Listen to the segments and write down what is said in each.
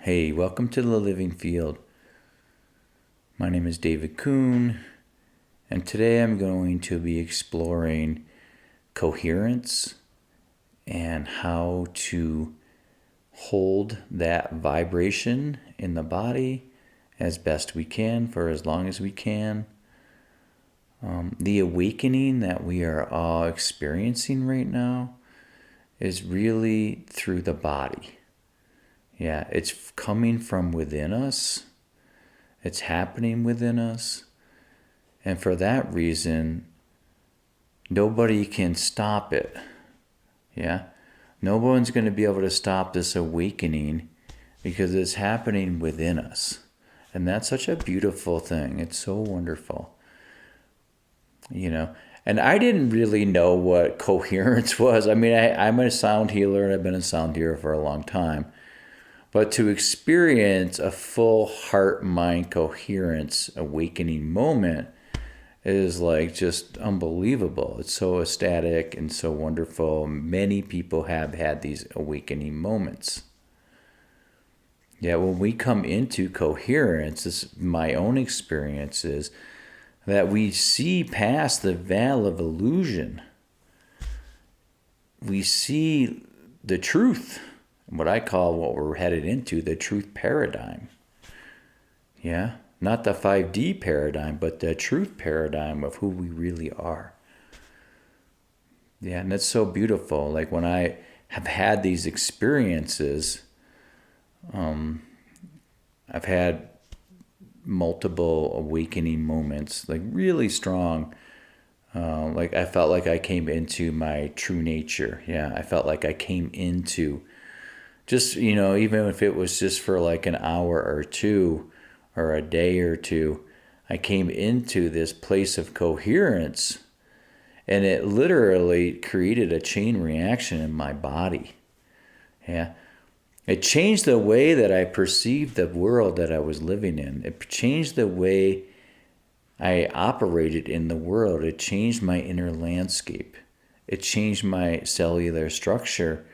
Hey, welcome to the Living Field. My name is David Kuhn, and today I'm going to be exploring coherence and how to hold that vibration in the body as best we can for as long as we can. The awakening that we are all experiencing right now is really through the body. Yeah, it's coming from within us. It's happening within us. And for that reason, nobody can stop it. Yeah? No one's going to be able to stop this awakening because it's happening within us. And that's such a beautiful thing. It's so wonderful. And I didn't really know what coherence was. I mean, I'm a sound healer and I've been a sound healer for a long time. But to experience a full heart-mind coherence awakening moment is like just unbelievable. It's so ecstatic and so wonderful. Many people have had these awakening moments. Yeah, when we come into coherence, this is my own experience is that we see past the veil of illusion. We see the truth, what I call what we're headed into, the truth paradigm. Yeah, not the 5D paradigm, but the truth paradigm of who we really are. Yeah, and that's so beautiful. Like when I have had these experiences, I've had multiple awakening moments, like really strong. Like I felt like I came into my true nature. Yeah, I felt like I came into just, even if it was just for like an hour or two or a day or two, I came into this place of coherence and it literally created a chain reaction in my body. Yeah. It changed the way that I perceived the world that I was living in. It changed the way I operated in the world. It changed my inner landscape. It changed my cellular structure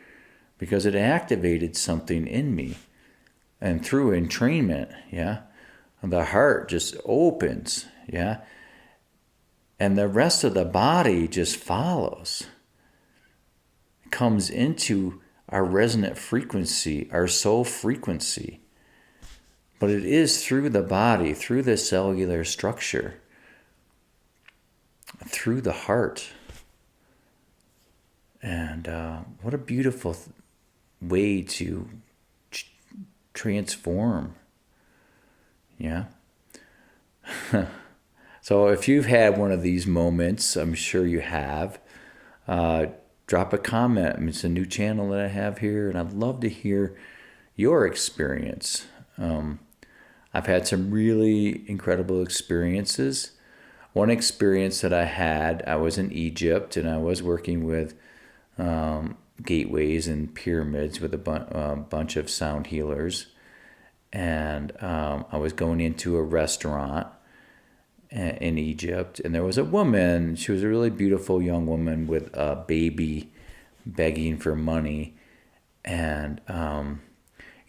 because it activated something in me. And through entrainment, yeah, the heart just opens, yeah, and the rest of the body just follows. It comes into our resonant frequency, our soul frequency. But it is through the body, through the cellular structure, through the heart. And what a beautiful way to transform. Yeah. So if you've had one of these moments, I'm sure you have, drop a comment. It's a new channel that I have here, and I'd love to hear your experience. I've had some really incredible experiences. One experience that I had, I was in Egypt, and I was working with gateways and pyramids with a bunch of sound healers. And I was going into a restaurant in Egypt, and there was a woman. She was a really beautiful young woman with a baby begging for money. And on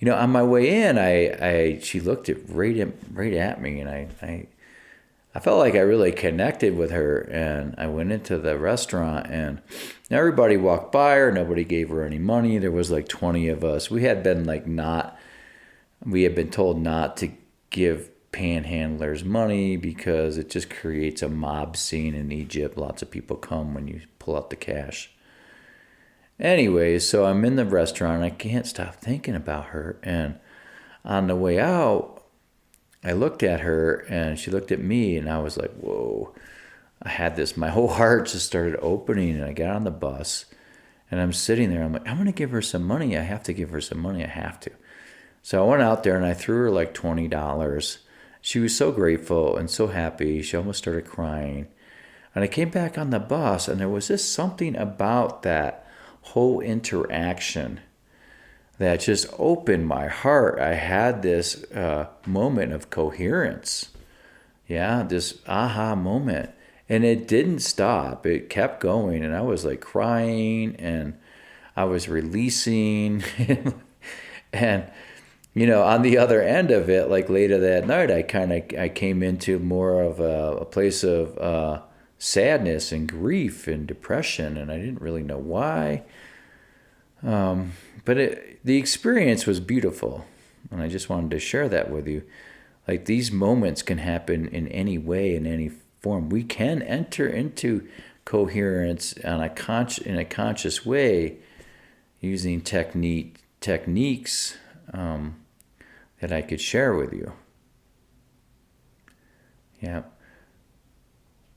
my way in, she looked right at me, and I felt like I really connected with her. And I went into the restaurant, and everybody walked by her. Nobody gave her any money. There was like 20 of us. We had been told not to give panhandlers money because it just creates a mob scene in Egypt. Lots of people come when you pull out the cash. Anyway, so I'm in the restaurant. I can't stop thinking about her. And on the way out, I looked at her and she looked at me, and I was like, whoa. I had this, my whole heart just started opening, and I got on the bus and I'm sitting there. I'm like, I'm going to give her some money. I have to give her some money. I have to. So I went out there and I threw her like $20. She was so grateful and so happy. She almost started crying. And I came back on the bus, and there was just something about that whole interaction that just opened my heart. I had this moment of coherence. Yeah, this aha moment. And it didn't stop. It kept going. And I was like crying, and I was releasing. And On the other end of it, like later that night, I came into more of a place of sadness and grief and depression, and I didn't really know why. But the experience was beautiful, and I just wanted to share that with you. Like these moments can happen in any way, in any form. We can enter into coherence in a conscious way using techniques that I could share with you. Yeah.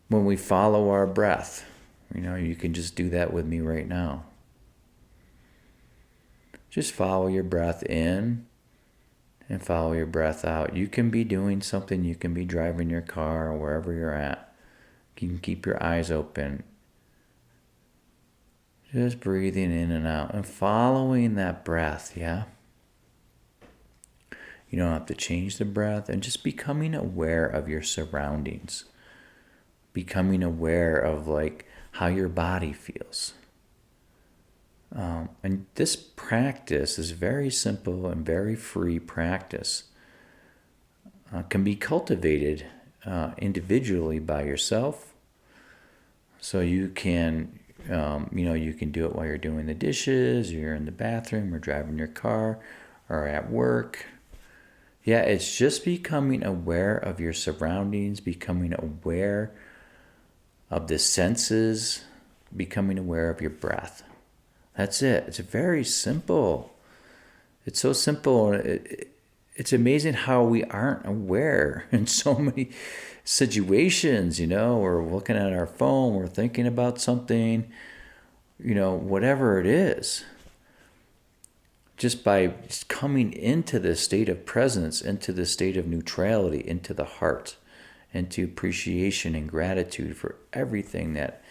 When we follow our breath, you can just do that with me right now. Just follow your breath in and follow your breath out. You can be doing something. You can be driving your car or wherever you're at. You can keep your eyes open. Just breathing in and out and following that breath, yeah? You don't have to change the breath, and just becoming aware of your surroundings. Becoming aware of like how your body feels. And this practice is very simple and very free practice. Can be cultivated individually by yourself. So you can, you can do it while you're doing the dishes, or you're in the bathroom, or driving your car, or at work. Yeah, it's just becoming aware of your surroundings, becoming aware of the senses, becoming aware of your breath. That's it. It's very simple. It's so simple. It's amazing how we aren't aware in so many situations, we're looking at our phone, we're thinking about something, whatever it is. Just by coming into this state of presence, into the state of neutrality, into the heart, into appreciation and gratitude for everything that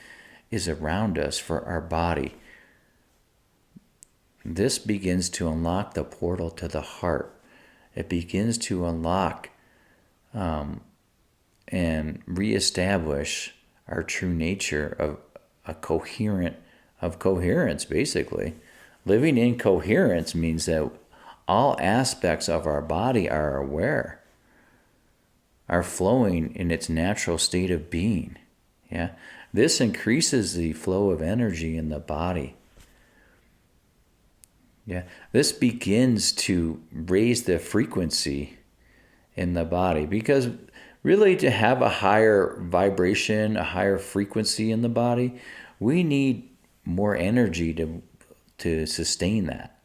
is around us, for our body. This begins to unlock the portal to the heart. It begins to unlock and reestablish our true nature of coherence, basically. Living in coherence means that all aspects of our body are aware, are flowing in its natural state of being. Yeah, this increases the flow of energy in the body. Yeah, this begins to raise the frequency in the body, because really to have a higher vibration, a higher frequency in the body, we need more energy to sustain that.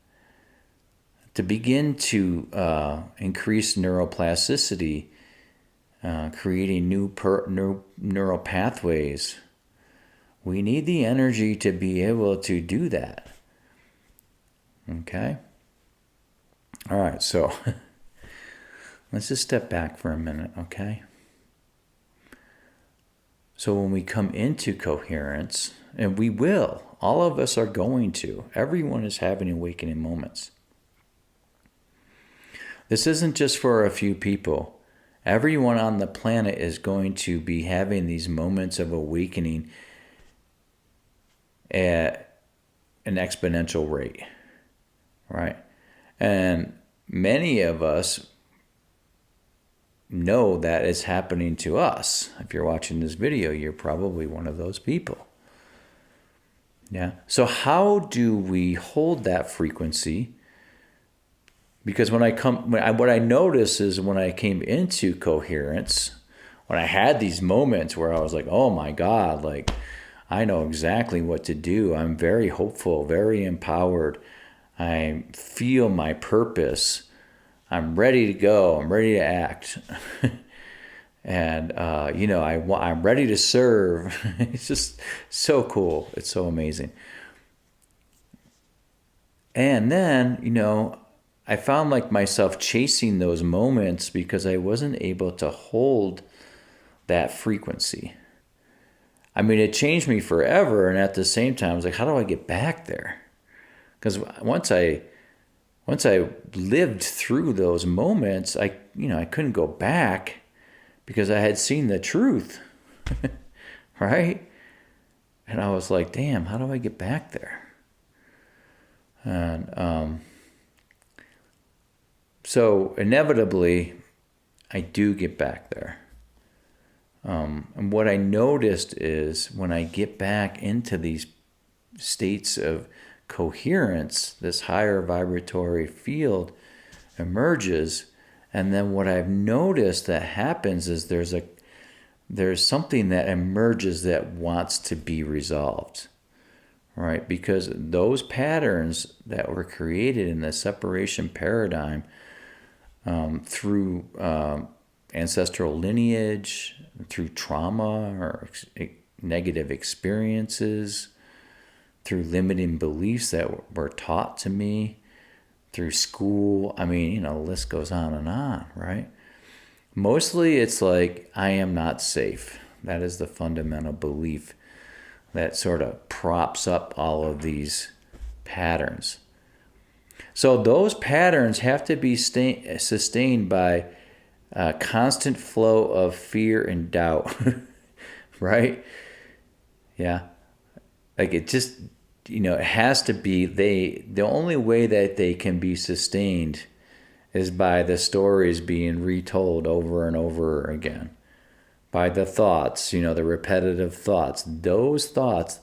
To begin to increase neuroplasticity, creating new neural pathways, we need the energy to be able to do that. Okay? All right, so let's just step back for a minute, okay? So when we come into coherence, and we will, all of us are going to, everyone is having awakening moments. This isn't just for a few people. Everyone on the planet is going to be having these moments of awakening at an exponential rate, right? And many of us know that it's happening to us. If you're watching this video, you're probably one of those people. Yeah. So how do we hold that frequency? Because what I notice is when I came into coherence, when I had these moments where I was like, oh my God, like I know exactly what to do. I'm very hopeful, very empowered. I feel my purpose. I'm ready to go. I'm ready to act. And, I'm ready to serve. It's just so cool. It's so amazing. And then, I found like myself chasing those moments because I wasn't able to hold that frequency. I mean, it changed me forever. And at the same time, I was like, how do I get back there? Because once I lived through those moments, I couldn't go back because I had seen the truth, right? And I was like, damn, how do I get back there? And So inevitably, I do get back there. And what I noticed is when I get back into these states of coherence, this higher vibratory field emerges. And then what I've noticed that happens is there's something that emerges that wants to be resolved, right? Because those patterns that were created in the separation paradigm through ancestral lineage, through trauma or negative experiences, through limiting beliefs that were taught to me, through school. I mean, the list goes on, right? Mostly it's like, I am not safe. That is the fundamental belief that sort of props up all of these patterns. So those patterns have to be sustained by a constant flow of fear and doubt, right? Yeah. Like it just, it has to be, the only way that they can be sustained is by the stories being retold over and over again. By the thoughts, the repetitive thoughts. Those thoughts,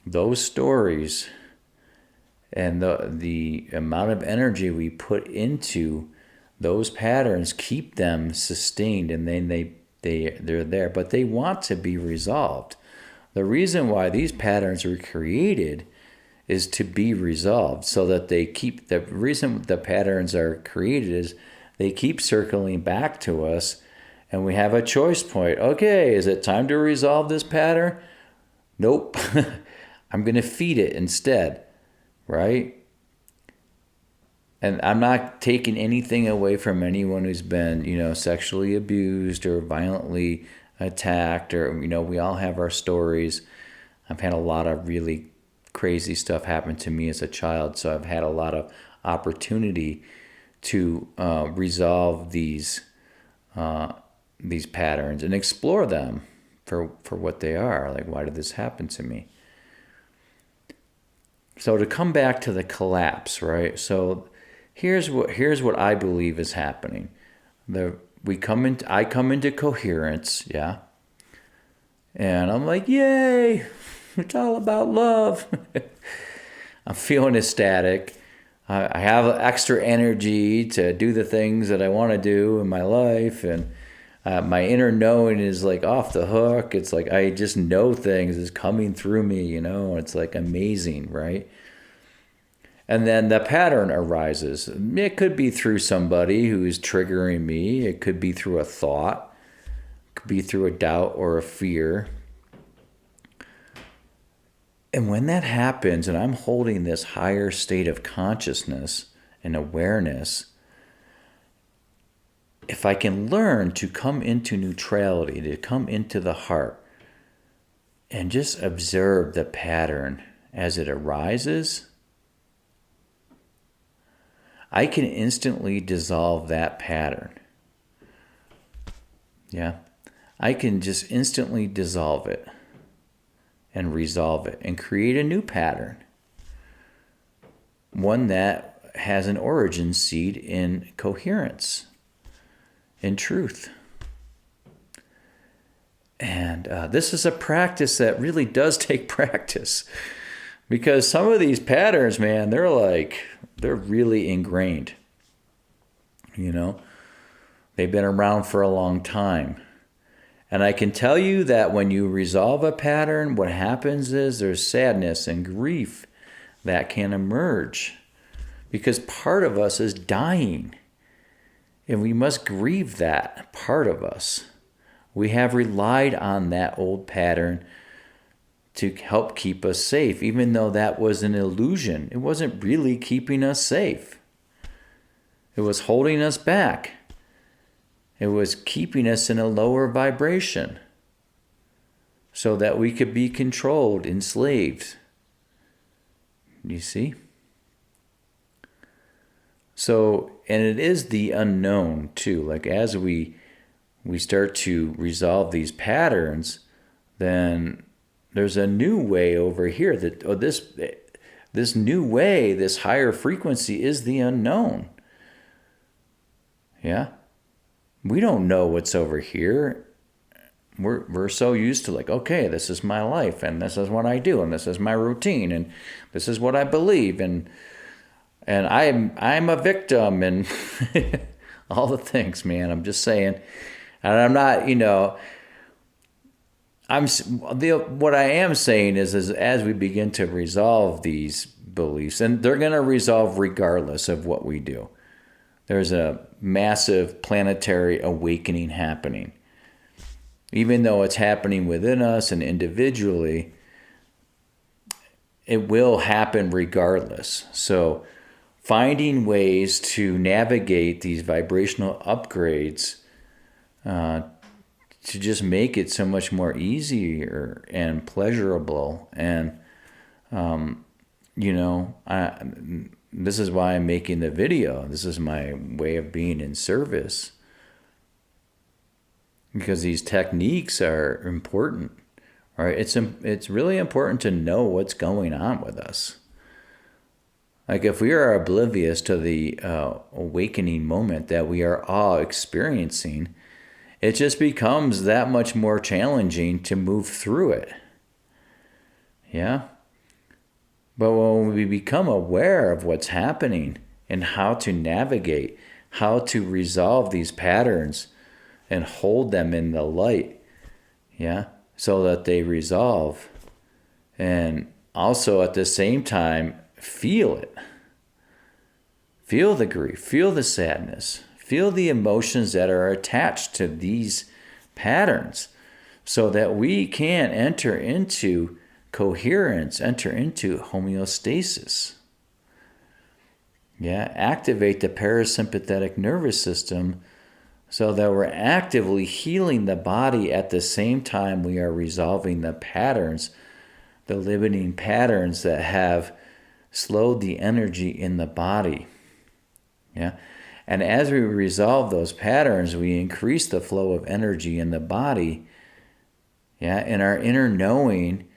those stories, and the amount of energy we put into those patterns keep them sustained, and then they're there. But they want to be resolved. The reason why these patterns were created is to be resolved, so that the reason the patterns are created is they keep circling back to us, and we have a choice point. Okay, is it time to resolve this pattern? Nope. I'm going to feed it instead, right? And I'm not taking anything away from anyone who's been, sexually abused or violently attacked, or, we all have our stories. I've had a lot of really crazy stuff happen to me as a child, so I've had a lot of opportunity to resolve these patterns and explore them for what they are. Like, why did this happen to me? So to come back to the collapse, right? So here's what I believe is happening. I come into coherence, yeah, and I'm like, yay! It's all about love. I'm feeling ecstatic. I have extra energy to do the things that I want to do in my life, and my inner knowing is like off the hook. It's like I just know things is coming through me, It's like amazing, right? And then the pattern arises. It could be through somebody who's triggering me. It could be through a thought. It could be through a doubt or a fear. And when that happens, and I'm holding this higher state of consciousness and awareness, if I can learn to come into neutrality, to come into the heart, and just observe the pattern as it arises, I can instantly dissolve that pattern. Yeah? I can just instantly dissolve it and resolve it and create a new pattern. One that has an origin seed in coherence, in truth. And this is a practice that really does take practice, because some of these patterns, man, they're really ingrained. They've been around for a long time. And I can tell you that when you resolve a pattern, what happens is there's sadness and grief that can emerge, because part of us is dying. And we must grieve that part of us. We have relied on that old pattern to help keep us safe, even though that was an illusion. It wasn't really keeping us safe. It was holding us back. It was keeping us in a lower vibration so that we could be controlled, enslaved. You see? So, and it is the unknown too. Like as we start to resolve these patterns, then there's a new way over here that this new way, this higher frequency is the unknown. Yeah. We don't know what's over here. We're so used to like, okay, this is my life and this is what I do and this is my routine and this is what I believe and I'm a victim and all the things, man. I'm just saying. And I'm not, what I am saying is as we begin to resolve these beliefs, and they're going to resolve regardless of what we do. There's a massive planetary awakening happening. Even though it's happening within us and individually, it will happen regardless. So finding ways to navigate these vibrational upgrades to just make it so much more easier and pleasurable. And, this is why I'm making the video. This is my way of being in service. Because these techniques are important, right? It's really important to know what's going on with us. Like if we are oblivious to the awakening moment that we are all experiencing, it just becomes that much more challenging to move through it. Yeah? But when we become aware of what's happening and how to navigate, how to resolve these patterns and hold them in the light, yeah, so that they resolve, and also at the same time feel it. Feel the grief, feel the sadness, feel the emotions that are attached to these patterns so that we can enter into coherence, enter into homeostasis. Yeah, activate the parasympathetic nervous system so that we're actively healing the body at the same time we are resolving the patterns, the limiting patterns that have slowed the energy in the body. Yeah. And as we resolve those patterns, we increase the flow of energy in the body. Yeah. And our inner knowing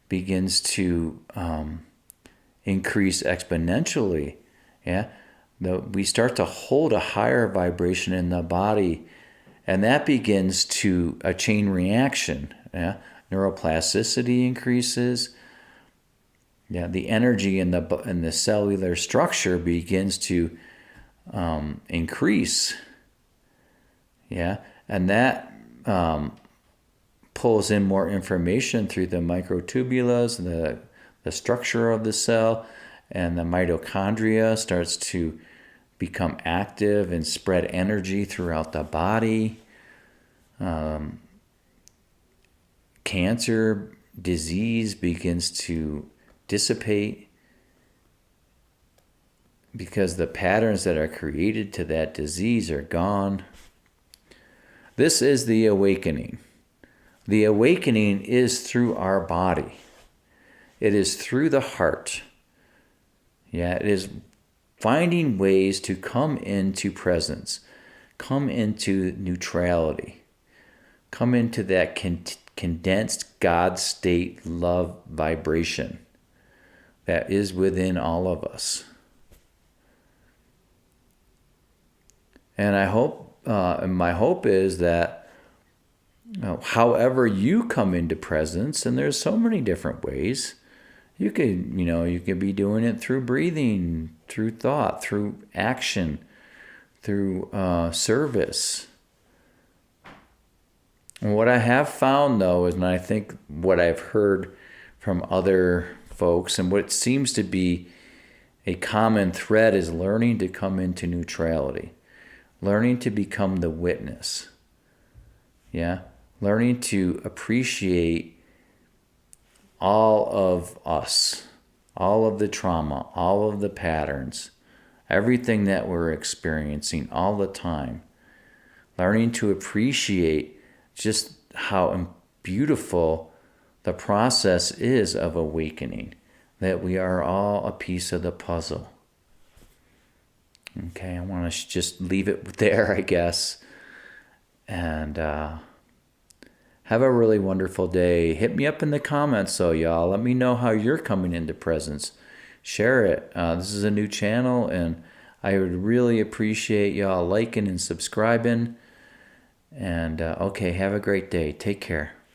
begins to increase exponentially. Yeah. We start to hold a higher vibration in the body, and that begins to a chain reaction. Yeah. Neuroplasticity increases. Yeah. The energy in the cellular structure begins to increase. Yeah. And that pulls in more information through the microtubules, the structure of the cell, and the mitochondria starts to become active and spread energy throughout the body. Cancer, disease begins to dissipate because the patterns that are created to that disease are gone. This is the awakening. The awakening is through our body. It is through the heart. Yeah, it is finding ways to come into presence, come into neutrality, come into that condensed God state love vibration that is within all of us. And I hope, and my hope is that however you come into presence, and there's so many different ways, you could be doing it through breathing, through thought, through action, through service. And what I have found, though, is, and I think what I've heard from other folks, and what seems to be a common thread, is learning to come into neutrality, learning to become the witness. Yeah, learning to appreciate all of us, all of the trauma, all of the patterns, everything that we're experiencing all the time. Learning to appreciate just how beautiful the process is of awakening, that we are all a piece of the puzzle. Okay, I want to just leave it there, I guess. And have a really wonderful day. Hit me up in the comments, so y'all. Let me know how you're coming into presence. Share it. This is a new channel, and I would really appreciate y'all liking and subscribing. And okay, have a great day. Take care.